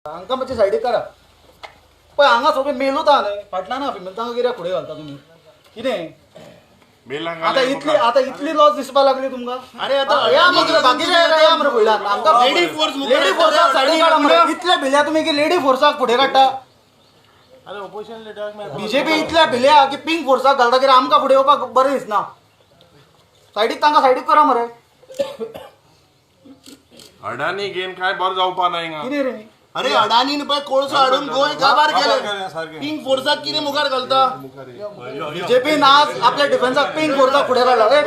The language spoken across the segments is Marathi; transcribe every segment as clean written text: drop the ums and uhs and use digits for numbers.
हांगा मातशें सायडीक काडा पळय हांगा सगळें मेलूत आहा न्हय फाटल्यान आहा फीमेल तांकां कित्याक फुडें घालता तुमी कितें आता इतली लॉस दिसपा लागली तुमकां अरे आता या मरे बाकीचे या मरे फुडल्यान हांगा लेडी फोर्साक सायडीक काडा मरे इतले भिल्या तुमी की लेडी फोर्साक फुडें काडटा अरे ऑपोजिशन लिडर बीजेपी इतल्या भिल्या की पिंक फोर्साक घालता कित्याक आमकां फुडें येवपाक बरें दिसना सायडीक तांकां सायडीक करा मरे अडानी घेन काय बरं जावपा नाही कितें रे अरे अडानीन पळय कोळसो हाडून गोंय काबार केले पिंक फोर्साक कितें मुखार घालता बीजेपी नाच आपल्या डिफेन्साक पिंक फोर्साक फुडें काडला रे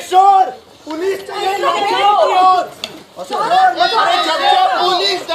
शोर पुलिस चाहिए पुलिस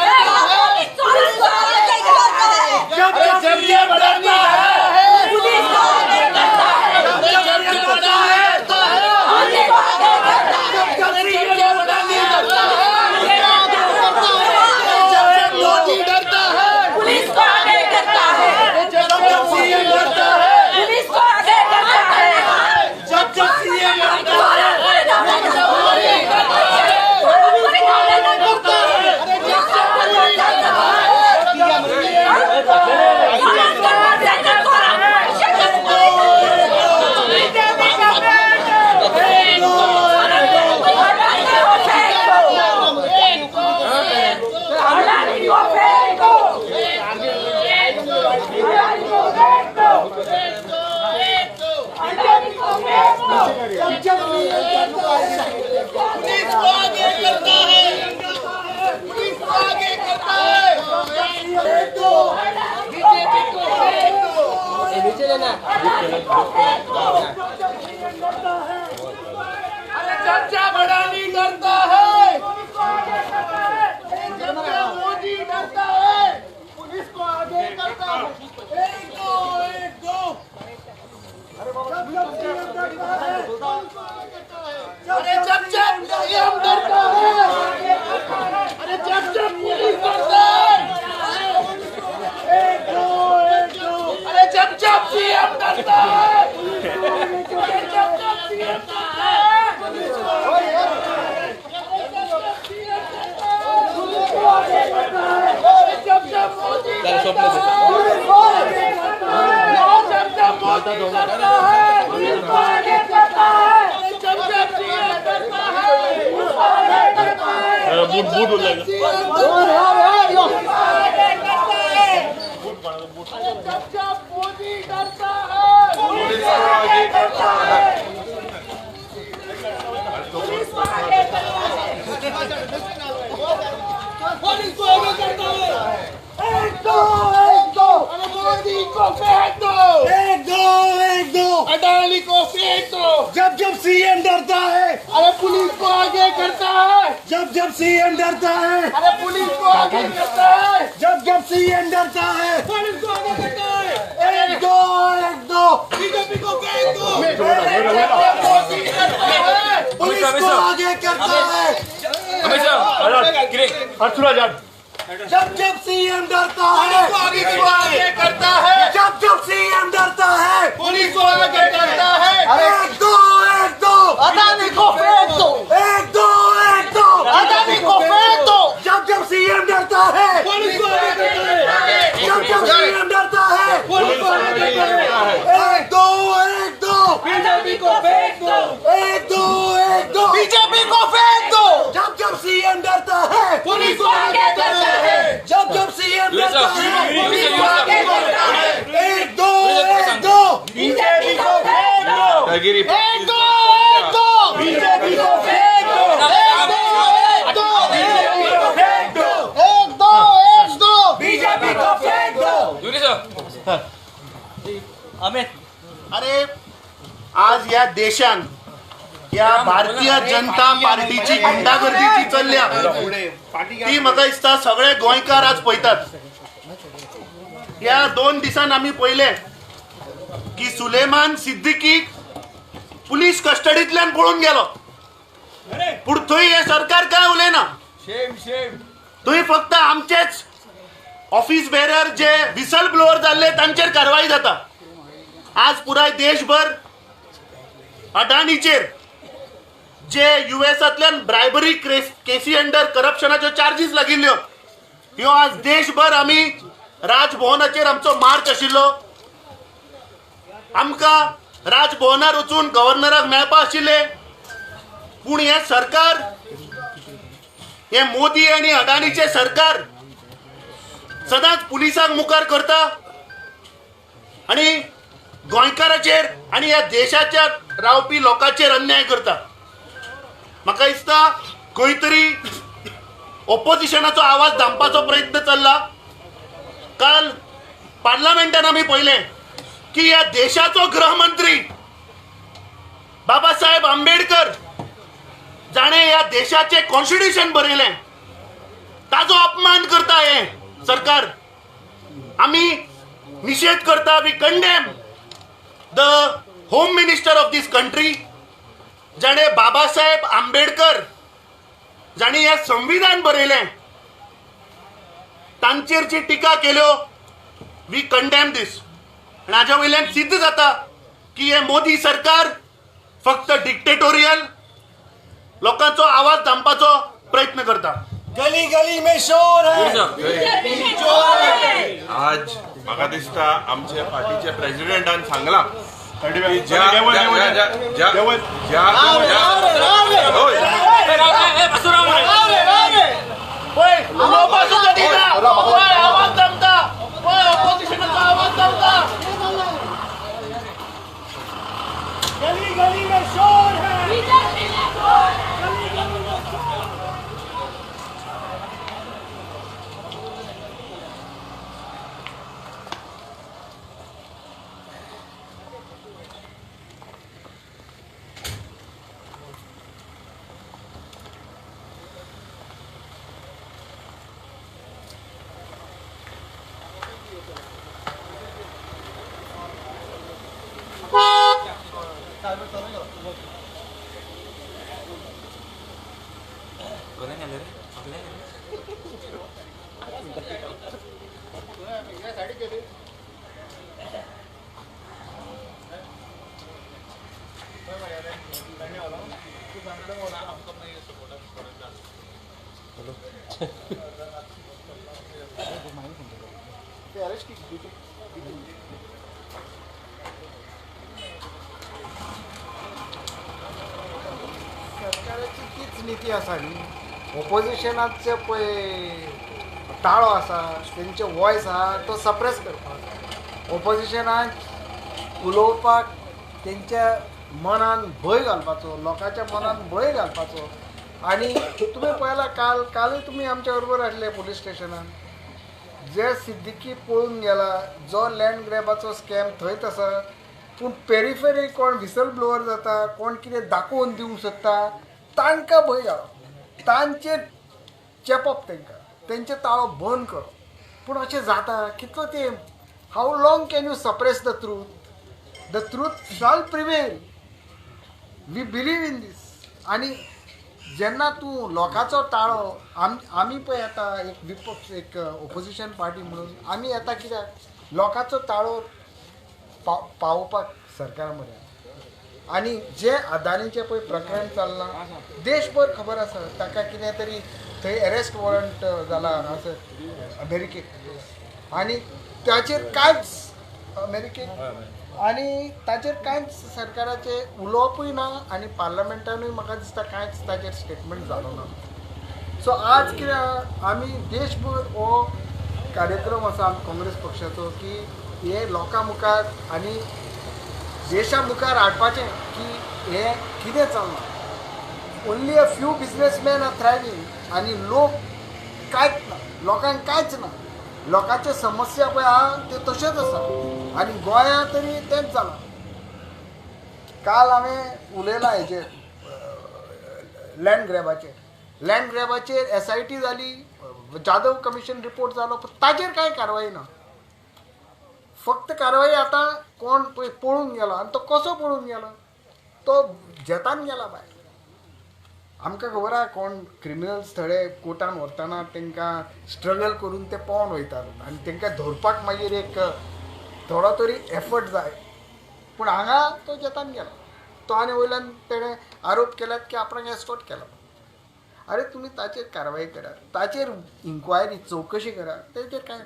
अरे चर्चा बड़ा नहीं डरता है मोदी डरता है पुलिस को आगे करता है एक दो अरे चर्चा सीएम डरता है अरे चर्चा पुलिस डरता है एक दो अरे चर्चा सीएम डरता है अडानी को फेंक दो जब जब सीएम डरता है अरे पुलिस को आगे करता है जब जब सीएम डरता है अरे पुलिस को आगे करता है जब जब सीएम डरता है पुलिस को आगे करता है एक दो बीजेपी को फेंक दो पुलिस को आगे करता है जब जब सीएम डरता है पुलिस को आगे करता है जब जब सीएम डरता है पुलिस को आगे करता है एक दो अडानी को फेंक दो एक दो अडानी को फेंक दो जब जब सीएम डरता है पुलिस को आगे करता है जब जब सीएम डरता है पुलिस को आगे करता है एक दो बीजेपी को फेंक दो एक दो बीजेपी को फेंक दो जब जब सीएम डरता है पुलिस को आगे करता है जब जब सीएम डरता है पुलिस को आगे करता है एक दो बीजेपी को फेंक दो एक दो बीजेपी को फेंक दो एक दो बीजेपी को फेंक दो अरे आज या देशान या भारतीय जनता पार्टीची गुंडागर्दी जी चल्ल्या ती म्हाका दिसता सगळे गोंयकार आज पळयतात. या 2 दिसान आमी पळयले की सुलेमान सिद्दीकीक पुलीस कस्टडींतल्यान पळून गेलो, पूण थंय हे सरकार काय उलयना. थंय फक्त आमचेच ऑफिस बेरर जे विसल ब्लोअर जाल्ले तांचेर कारवाई जाता. आज पुराय देशभर अडानीचेर जे युएसांतल्यान ब्रायबरी केसी अंडर करप्शनाच्यो चार्जीस लागिल्ल्यो ह्यो आज देशभर आमी राजभवनाचेर आमचो मार्च आशिल्लो. आमकां राजभवनार वचून गव्हर्नराक मेळपा आशिल्ले, पूण हे सरकार, हे मोदी आनी अडानीचे सरकार सदांच पुलिसांक मुखार करता आनी गोंयकाराचेर आनी ह्या देशाच्या रावपी लोकांचेर अन्याय करता. म्हाका दिसता खंय तरी ऑपोजिशनाचो आवाज दामपाचो प्रयत्न चल्ला. काल पार्लमेंटान आमी पळयलें की ह्या देशाचो गृहमंत्री बाबासाहेब आंबेडकर जाणे ह्या देशाचे कॉन्स्टिट्यूशन बरयलें, ताजो अपमान करता हे सरकार. आमी निषेध करता, we condemn the home minister of this country जाणे बाबासाहेब आंबेडकर जाणे हे संविधान बरयलें तांचेर जी टिका केल्यो, वी कंडेम दिस. आनी हाज्या वयल्यान सिद्ध जाता की हे मोदी सरकार फक्त डिक्टेटोरियल लोकांचो आवाज दामपाचो प्रयत्न करता. गली गली में शोर है. आज म्हाका दिसता आमच्या पार्टीचे प्रेसिडेंटान सांगला की ज्या आवाज दामता, ऑपोजिशनाचो आवाज दामता. गली गली में शोर है. सरकाराची तीच नीती आसा न्ही. ऑपोजिशनाचे पळय ताळो आसा, तेंचे वॉयस आहा तो सप्रेस करपाक, ऑपोजिशनाक उलोवपाक, तेंच्या मनान भंय घालपाचो, लोकांच्या मनान भंय घालपाचो. आनी तुमी पळयला कालूय तुमी आमच्या बरोबर आसले पुलीस स्टेशनान. जे सिद्दीकी पळून गेला, जो लँड ग्रॅबाचो स्कॅम थंयच आसा, पूण पेरिफेरी कोण विसल ब्लोअर जाता, कोण कितें दाखोवन दिवंक सोदता, तांकां भंय घालप, तांचेर चेपप, तेंचे ताळो बंद करप. पूण अशें जाता कितलो तें, how long can you suppress the truth shall prevail. We believe in these. आनी जेन्ना तूं लोकांचो ताळो, आमी पळय आतां एक विपक्ष, एक ऑपोजिशन पार्टी म्हणून आमी येता कित्याक लोकांचो ताळो पावोवपाक सरकारा मरेन. आनी जे अदानीचें पळय प्रकरण चल्लां, देशभर खबर आसा, ताका कितें तरी थंय अरेस्ट वॉरंट जाला आसत अमेरिकेक, आनी ताचेर कांयच अमेरिकेक, आनी ताचेर कांयच सरकाराचे उलोवपूय ना, आनी पार्लमेंटानूय म्हाका दिसता कांयच ताचेर स्टेटमेंट जालो ना. सो आज कितें आमी देशभर हो कार्यक्रम आसा काँग्रेस पक्षाचो की हे लोकां मुखार आनी देशा मुखार हाडपाचें की हे कितें चल्लां. Only a few businessman are thriving आनी लोक कांयच ना, लोकांक कांयच ना. लोकांचे समस्या पळय आहा ते तश्योच आसा आनी गोंयांत तरी तेंच जालां. काल हांवें उलयलां हेजेर लँड ग्रॅबाचेर SIT जाली, जाधव कमिशन रिपोर्ट जालो, पण ताजेर कांय कारवाई ना. फक्त कारवाई आतां कोण पळय पळून गेलो आनी तो कसो पळून गेलो, तो जेतान गेला भायर. आमकां खबर आहा कोण क्रिमिनल्स थोडे कोर्टान व्हरतना तांकां स्ट्रगल करून ते पळोवन वयतात आनी तांकां धरपाक मागीर एक थोडो तरी एफर्ट जाय. पूण हांगा तो जेतान गेला. तो आनी वयल्यान तेणें आरोप केल्यात की आपणाक एस्कॉर्ट केला. अरे तुमी ताचेर कारवाई करात, ताचेर इन्क्वायरी चवकशी करात, तेचेर कांय ना.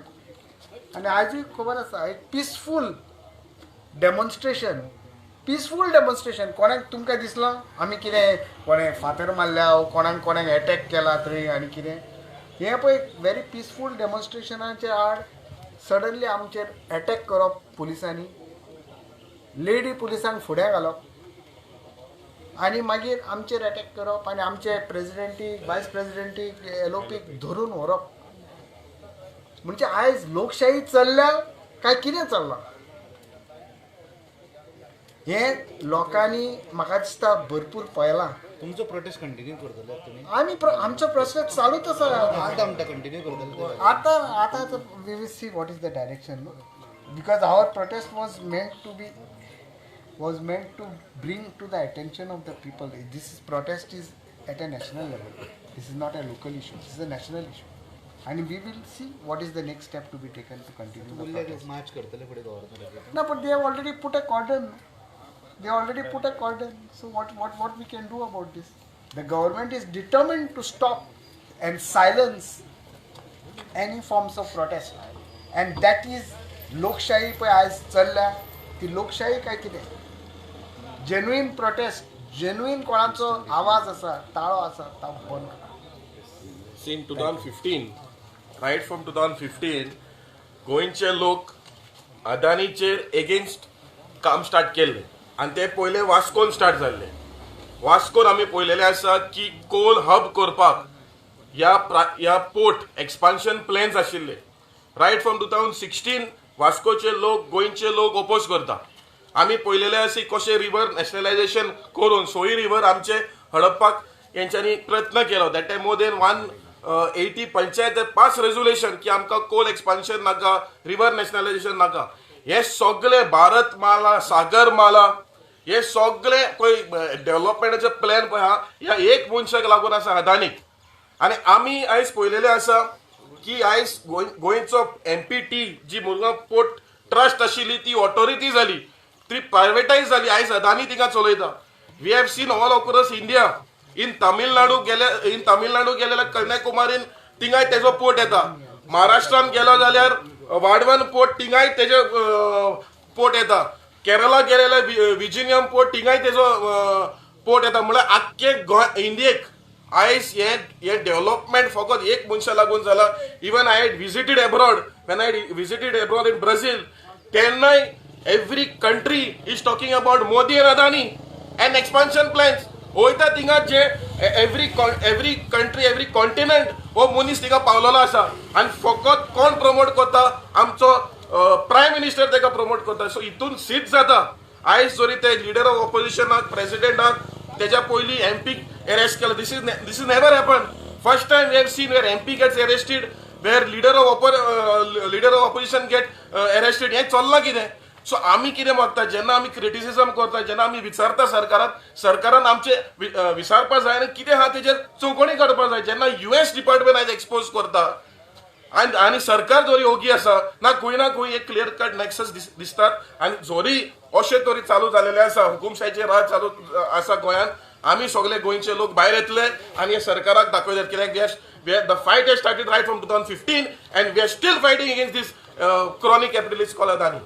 आनी आजूय खबर आसा एक पिसफूल डेमॉन्स्ट्रेशन कोणाक तुमकां दिसलो आमी कितें कोणें फातर मारल्या कोणाक एटॅक केला थंय आनी कितें. हें पळय व्हेरी पिसफूल डेमॉन्स्ट्रेशनाचे आड सडनली आमचेर एटॅक करप पुलिसांनी, लेडी पुलिसांक फुडें घालप आनी मागीर आमचेर एटॅक करप आनी आमचे प्रेजिडेंटीक वायस प्रेजिडेंटीक LOPक धरून व्हरप. म्हणजे आयज लोकशाही चल्ल्या काय कितें चल्लां हें लोकांनी म्हाका दिसता भरपूर पळयलां. तुमचो प्रोटेस्ट कंटिन्यू करतले तुमी? आमी आमचो प्रोसेस चालूच आसा. आतां कंटिन्यू करतले? आतां we will see what is the direction, because our protest was meant to bring to the attention of the people. This protest is at a national level. This is not a local issue. This is a national issue. And we will see what is the next step to be taken to continue the protest. March करतले फुडें governor? No, but they have already put a cordon. So what we can do about this? The government is determined to stop and silence any forms of protest. And that is लोकशाही पळय आयज चल्ल्या ती लोकशाही काय कितें. जेन्युइन प्रोटेस्ट, जेन्युइन कोणाचो आवाज आसा, ताळो आसा, तो बंद करा. In 2015, right from 2015, गोंयचे लोक अदानीचेर एगेन्स्ट काम स्टार्ट केल्ले आनी ते पयले वास्कोन स्टार्ट जाल्ले. वास्कोन आमी पळयलेले आसा की कोल हब करपाक ह्या पोर्ट एक्सपान्शन प्लॅन्स आशिल्ले. रायट फ्रॉम 2016 वास्कोचे लोक, गोंयचे लोक ओपोज करता. आमी पळयलेले अशी कशें रिवर नॅशनलायजेशन करून सोई रिवर आमचे हडपपाक हेंच्यांनी प्रयत्न केलो. That time more than 180 panchayat pass resolution की आमकां कोल एक्सपान्शन नाका, रिवर नॅशनलायजेशन नाका. हे सगळे भारत माला, सागर माला, हे सगळे पळय डेव्हलपमेंटाचे प्लॅन पळय आहा ह्या एक मनशाक लागून आसा, अदानीक. आनी आमी आयज पळयलेलें आसा की आयज गोंयचो MPT जी मुरगांव पोर्ट ट्रस्ट आशिल्ली ती ऑथॉरिटी जाली, ती प्रायवेटायज जाली. आयज अदानी तिका चलयता. We have seen all across India. In Tamil Nadu गेल्यार कन्याकुमारीन तिंगाय तेजो पोर्ट येता. महाराष्ट्रान गेलो जाल्यार वाडवण पोर्ट तिंगाय तेजो पोर्ट येता. केरला गेले जाल्यार विजिनियम पोर्ट तिंगाय तेजो पोर्ट येता. म्हळ्यार आख्खे इंडियेक आयज हे डेव्हलपमेंट फकत एक मनशा लागून जाला. Even I had visited abroad, when I visited abroad in Brazil, तेन्नाय every country is talking about Modi and Adani and expansion plans. वयता थिंगा जे every country, every continent हो मनीस थिंगा पावलेलो आसा आनी फकत कोण प्रमोट करता, आमचो प्रायम मिनिस्टर तेका प्रमोट करता. सो हितून सीट जाता. आयज जरी ते लिडर ऑफ ऑपोजिशनाक, प्रेसिडेंटाक तेच्या पयलीं MPक अरेस्ट केला. This is never happen. First time we have seen where MP gets arrested, where leader of opposition get arrested. हें चल्लां कितें? सो आमी कितें मागता, जेन्ना आमी क्रिटिसिजम करता, जेन्ना आमी विचारता सरकारान आमचे विचारपा जाय आनी कितें आहा तेजेर चवकणी काडपा जाय. जेन्ना US डिपार्टमेंट आयज एक्सपोज करता आनी सरकार जरी ओगी आसा, ना खंय एक क्लियर कट नेक्सस दिसतात. आनी जरी अशें तरी चालू जालेले आसा, हुकुमशाहीचे राज चालू आसा गोंयांत, आमी सगळे गोंयचे लोक भायर येतले आनी हे सरकाराक दाखयतात. कित्याक the fight has started right from 2015 and we are still fighting against this chronic capitalist called Adani.